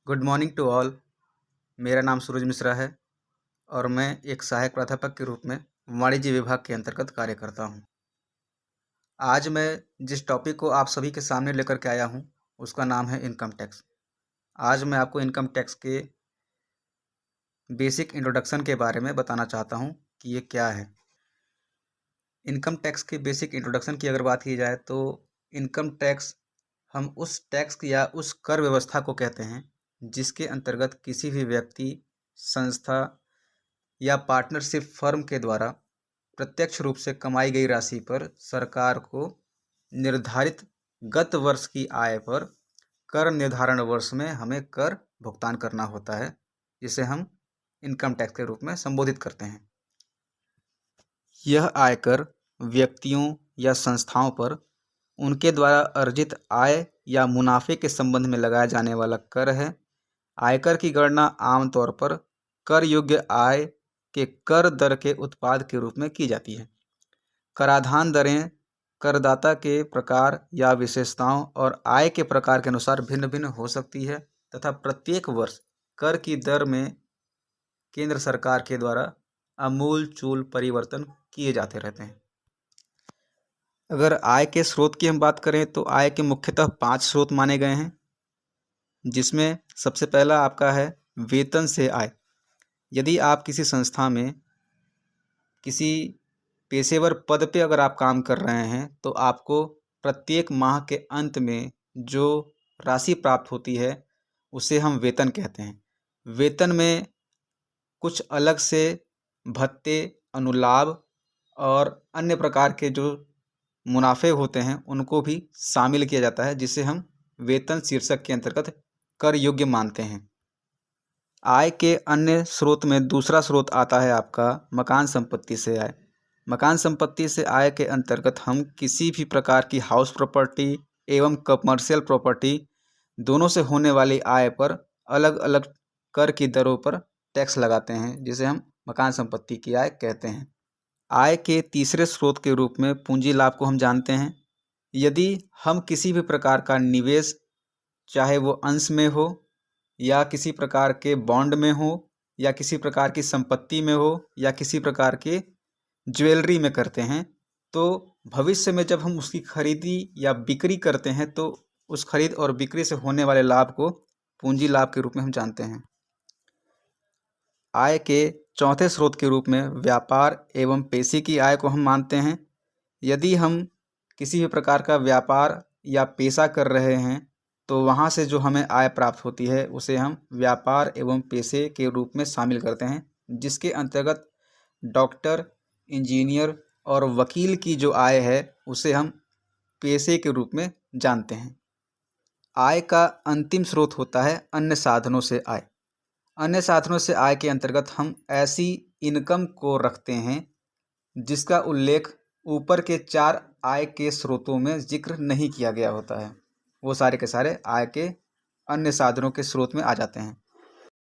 Good morning to all. मेरा नाम सूरज मिश्रा है और मैं एक सहायक प्राध्यापक के रूप में वाणिज्य विभाग के अंतर्गत कार्य करता हूं। आज मैं जिस टॉपिक को आप सभी के सामने लेकर के आया हूं उसका नाम है इनकम टैक्स। आज मैं आपको इनकम टैक्स के बेसिक इंट्रोडक्शन के बारे में बताना चाहता हूं कि ये क्या है। इनकम टैक्स के बेसिक इंट्रोडक्शन की अगर बात की जाए तो इनकम टैक्स हम उस टैक्स या उस कर व्यवस्था को कहते हैं जिसके अंतर्गत किसी भी व्यक्ति, संस्था या पार्टनरशिप फर्म के द्वारा प्रत्यक्ष रूप से कमाई गई राशि पर सरकार को निर्धारित गत वर्ष की आय पर कर निर्धारण वर्ष में हमें कर भुगतान करना होता है, जिसे हम इनकम टैक्स के रूप में संबोधित करते हैं। यह आयकर व्यक्तियों या संस्थाओं पर उनके द्वारा अर्जित आय या मुनाफे के संबंध में लगाया जाने वाला कर है। आयकर की गणना आमतौर पर कर योग्य आय के कर दर के उत्पाद के रूप में की जाती है। कराधान दरें करदाता के प्रकार या विशेषताओं और आय के प्रकार के अनुसार भिन्न भिन्न हो सकती है तथा प्रत्येक वर्ष कर की दर में केंद्र सरकार के द्वारा आमूल-चूल परिवर्तन किए जाते रहते हैं। अगर आय के स्रोत की हम बात करें तो आय के मुख्यतः 5 स्रोत माने गए हैं, जिसमें सबसे पहला आपका है वेतन से आय। यदि आप किसी संस्था में किसी पेशेवर पद पे अगर आप काम कर रहे हैं तो आपको प्रत्येक माह के अंत में जो राशि प्राप्त होती है उसे हम वेतन कहते हैं। वेतन में कुछ अलग से भत्ते, अनुलाभ और अन्य प्रकार के जो मुनाफे होते हैं उनको भी शामिल किया जाता है, जिसे हम वेतन शीर्षक के अंतर्गत कर योग्य मानते हैं। आय के अन्य स्रोत में दूसरा स्रोत आता है आपका मकान संपत्ति से आय। मकान संपत्ति से आय के अंतर्गत हम किसी भी प्रकार की हाउस प्रॉपर्टी एवं कमर्शियल प्रॉपर्टी दोनों से होने वाली आय पर अलग अलग कर की दरों पर टैक्स लगाते हैं, जिसे हम मकान संपत्ति की आय कहते हैं। आय के तीसरे स्रोत के रूप में पूंजी लाभ को हम जानते हैं। यदि हम किसी भी प्रकार का निवेश, चाहे वो अंश में हो या किसी प्रकार के बॉन्ड में हो या किसी प्रकार की संपत्ति में हो या किसी प्रकार के ज्वेलरी में करते हैं, तो भविष्य में जब हम उसकी खरीदी या बिक्री करते हैं तो उस खरीद और बिक्री से होने वाले लाभ को पूंजी लाभ के रूप में हम जानते हैं। आय के चौथे स्रोत के रूप में व्यापार एवं पेशे की आय को हम मानते हैं। यदि हम किसी भी प्रकार का व्यापार या पेशा कर रहे हैं तो वहाँ से जो हमें आय प्राप्त होती है उसे हम व्यापार एवं पेशे के रूप में शामिल करते हैं, जिसके अंतर्गत डॉक्टर, इंजीनियर और वकील की जो आय है उसे हम पेशे के रूप में जानते हैं। आय का अंतिम स्रोत होता है अन्य साधनों से आय। अन्य साधनों से आय के अंतर्गत हम ऐसी इनकम को रखते हैं जिसका उल्लेख ऊपर के 4 आय के स्रोतों में जिक्र नहीं किया गया होता है। वो सारे के सारे आय के अन्य साधनों के स्रोत में आ जाते हैं।